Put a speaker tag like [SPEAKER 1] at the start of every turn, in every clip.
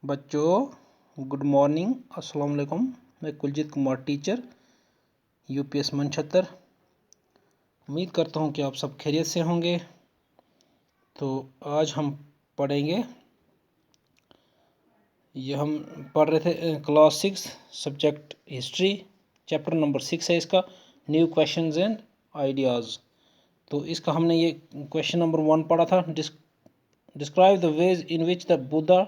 [SPEAKER 1] बच्चों good morning, अस्सलाम वालेकुम। मैं कुलजीत कुमार टीचर यूपीएस मनछत्तर। उम्मीद करता हूँ कि आप सब खैरियत से होंगे। तो आज हम पढ़ेंगे, ये हम पढ़ रहे थे class 6 subject history, chapter number 6 है इसका, न्यू क्वेश्चंस एंड आइडियाज़। तो इसका हमने ये क्वेश्चन नंबर 1 पढ़ा था, describe the ways in which the Buddha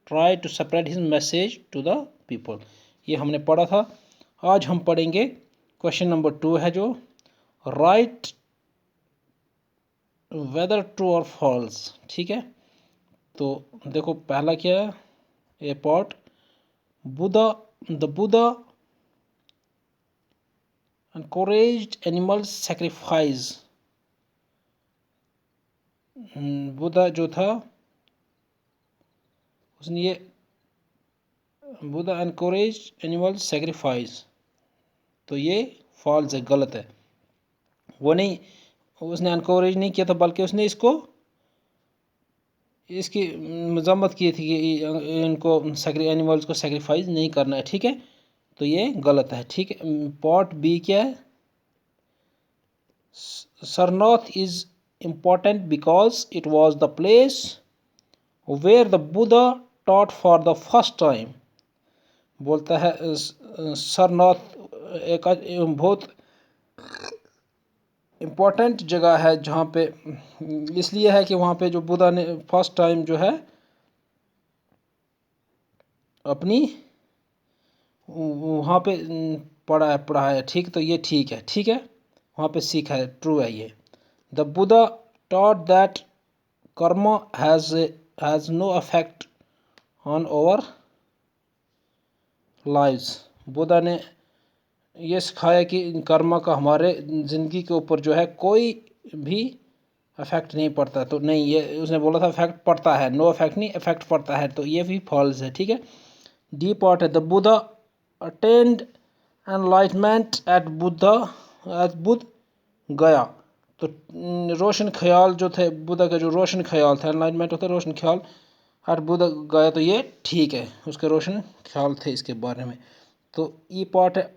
[SPEAKER 1] try to spread his message to the people. ये हमने पढ़ा था। आज हम पढ़ेंगे क्वेश्चन नंबर 2 है जो राइट वेदर ट्रू और फॉल्स। ठीक है, तो देखो पहला क्या है, A part the Buddha encouraged animal sacrifice। Buddha जो था उसने ये बुद्धा एनकोरेज एनिमल सेक्रीफाइस, तो ये फॉल्स है, गलत है। वो नहीं, उसने एनकोरेज नहीं किया था, बल्कि उसने इसकी मजम्मत की थी कि इनको एनिमल्स को सेक्रीफाइस नहीं करना है। ठीक है, तो ये गलत है। ठीक है, पार्ट बी क्या है, Sarnath is important because it was the place where the Buddha taught for the first time. बोलता है सरनाथ एक बहुत इम्पोर्टेंट जगह है जहाँ पे इसलिए है कि वहाँ पे जो बुद्धा ने फर्स्ट टाइम जो है अपनी वहाँ पे पढ़ा है। ठीक, तो ये ठीक है। ठीक है, वहाँ पे सीखा है, ट्रू है ये। The Buddha taught that karma has no affect on our lives. Buddha ने ये सिखाया कि कर्मा का हमारे ज़िंदगी के ऊपर जो है कोई भी इफेक्ट नहीं पड़ता। तो नहीं, ये उसने बोला था इफेक्ट पड़ता है, नो इफेक्ट नहीं, इफेक्ट पड़ता है, तो ये भी फॉल्स है। ठीक है, डी पार्ट है the Buddha attend enlightenment at Bodh Gaya. तो रोशन ख्याल जो थे बुद्धा का, जो रोशन ख्याल था, एनलाइटमेंट होता है रोशन ख्याल, एट बुद्ध गया, तो ये ठीक है, उसके रोशन ख्याल थे इसके बारे में। तो ई पार्ट है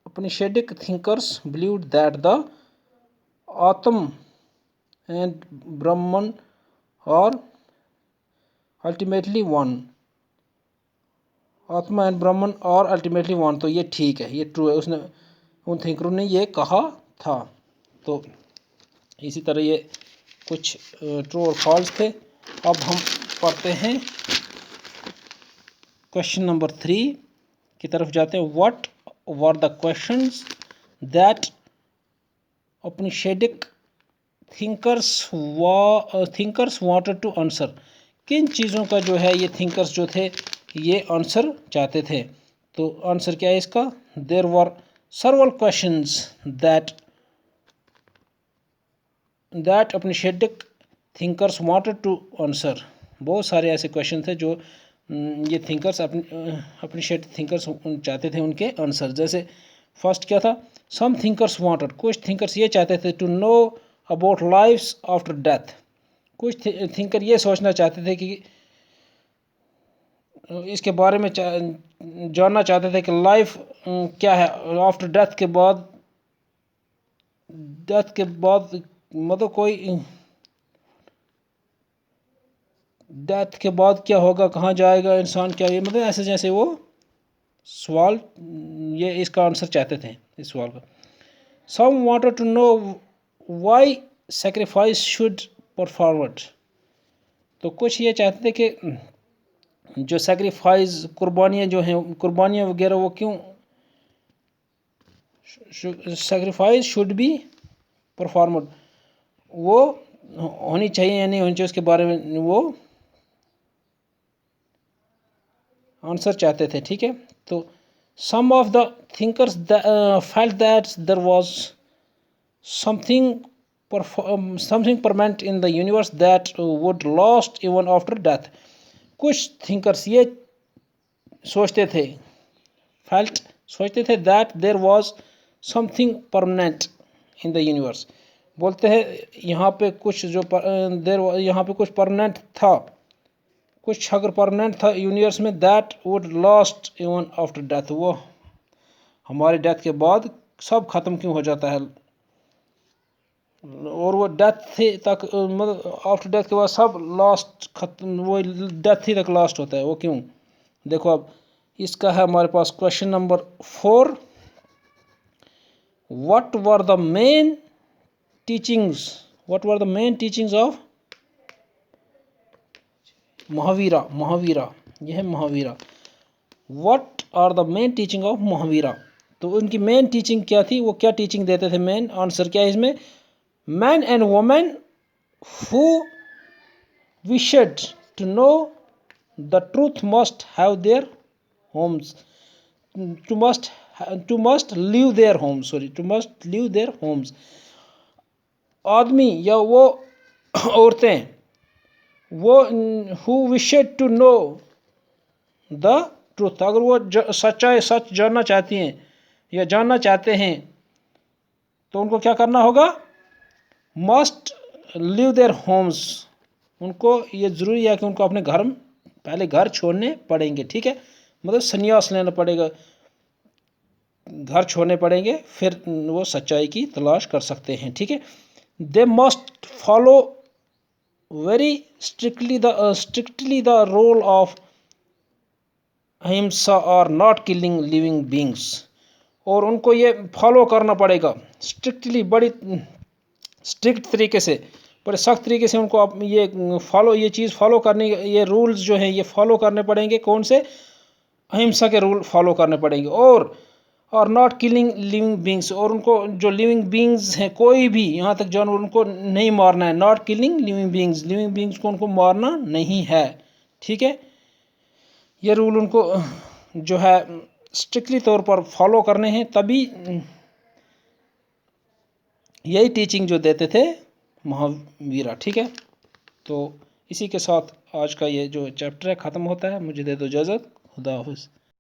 [SPEAKER 1] Upnishadic thinkers believed that the Atman and Brahman are ultimately one। आत्मा एंड ब्राह्मण और अल्टीमेटली वन, तो ये ठीक है, ये ट्रू है, उसने उन थिंकरों ने ये कहा था। तो इसी तरह ये कुछ ट्रू और फॉल्स थे। अब हम पढ़ते हैं क्वेश्चन नंबर 3 की तरफ जाते हैं। What were the questions that Upanishadic thinkers wanted to answer. किन चीज़ों का जो है ये थिंकर्स जो थे ये आंसर चाहते थे। तो आंसर क्या है इसका, there were several questions that Upanishadic thinkers wanted to answer. बहुत सारे ऐसे क्वेश्चन थे जो ये थिंकर्स अपनिषद थिंकर्स चाहते थे उनके आंसर। जैसे फर्स्ट क्या था, सम थिंकर्स वांटेड, कुछ थिंकर्स ये चाहते थे to know about lifes after death. कुछ थिंकर ये सोचना चाहते थे कि इसके बारे में जानना चाहते थे कि लाइफ क्या है आफ्टर डेथ के बाद, मतलब कोई डेथ के बाद क्या होगा, कहाँ जाएगा इंसान, क्या ये, मतलब ऐसे जैसे वो सवाल, ये इसका आंसर चाहते थे इस सवाल का। Some wanted to know why sacrifice should performed. तो कुछ ये चाहते थे कि जो सैक्रिफाइस, कुर्बानियाँ जो हैं, कुर्बानियाँ वगैरह, वो क्यों सैक्रिफाइस शुड बी परफॉर्मड, वो होनी चाहिए या नहीं होनी चाहिए, उसके बारे में वो आंसर चाहते थे। ठीक है, तो some of the thinkers felt that there was something permanent in the universe that would last even after death. कुछ थिंकर्स ये सोचते थे, सोचते थे that there was something permanent in the universe. बोलते हैं यहाँ पे कुछ जो यहाँ पे कुछ परमानेंट था कुछ अगर परमानेंट था यूनिवर्स में, that would last even after death, वो हमारे डेथ के बाद सब खत्म क्यों हो जाता है, और वो डेथ ही तक मतलब आफ्टर डेथ के बाद सब लास्ट खत्म, वो डेथ ही तक लास्ट होता है, वो क्यों। देखो अब इसका है हमारे पास question number 4, what were the main teachings of Mahavira, यह है Mahavira, what are the main teaching of Mahavira. तो उनकी मेन टीचिंग क्या थी, वो क्या टीचिंग देते थे, मेन आंसर क्या है इसमें, man and women who wished to know the truth must have their homes, to must leave their homes, आदमी या वो औरतें, वो who wished to know the truth, अगर वो सच जानना चाहती हैं या जानना चाहते हैं तो उनको क्या करना होगा, मस्ट लिव देयर होम्स, उनको ये ज़रूरी है कि उनको अपने घर पहले घर छोड़ने पड़ेंगे, ठीक है, मतलब संन्यास लेना पड़ेगा, घर छोड़ने पड़ेंगे, फिर वो सच्चाई की तलाश कर सकते हैं, ठीक है। They must follow very strictly the rule of ahimsa और नॉट किलिंग लिविंग बींग्स, और उनको ये फॉलो करना पड़ेगा स्ट्रिक्टली, बड़ी स्ट्रिक्ट तरीके से, बड़े सख्त तरीके से उनको आप ये चीज़ फॉलो करनी, ये रूल्स जो हैं ये फॉलो करने पड़ेंगे, कौन से, अहिंसा के रूल फॉलो करने पड़ेंगे, और नॉट किलिंग लिविंग बींग्स, और उनको जो लिविंग बींग्स हैं कोई भी यहाँ तक जानवर उनको नहीं मारना है, नॉट किलिंग लिविंग बींग्स को उनको मारना नहीं है, ठीक है। ये रूल उनको जो है स्ट्रिक्टली तौर पर फॉलो करने हैं, तभी यही टीचिंग जो देते थे महावीरा, ठीक है। तो इसी के साथ आज का ये जो चैप्टर है ख़त्म होता है, मुझे दे दो इजाज़त, खुदा हाफिज़।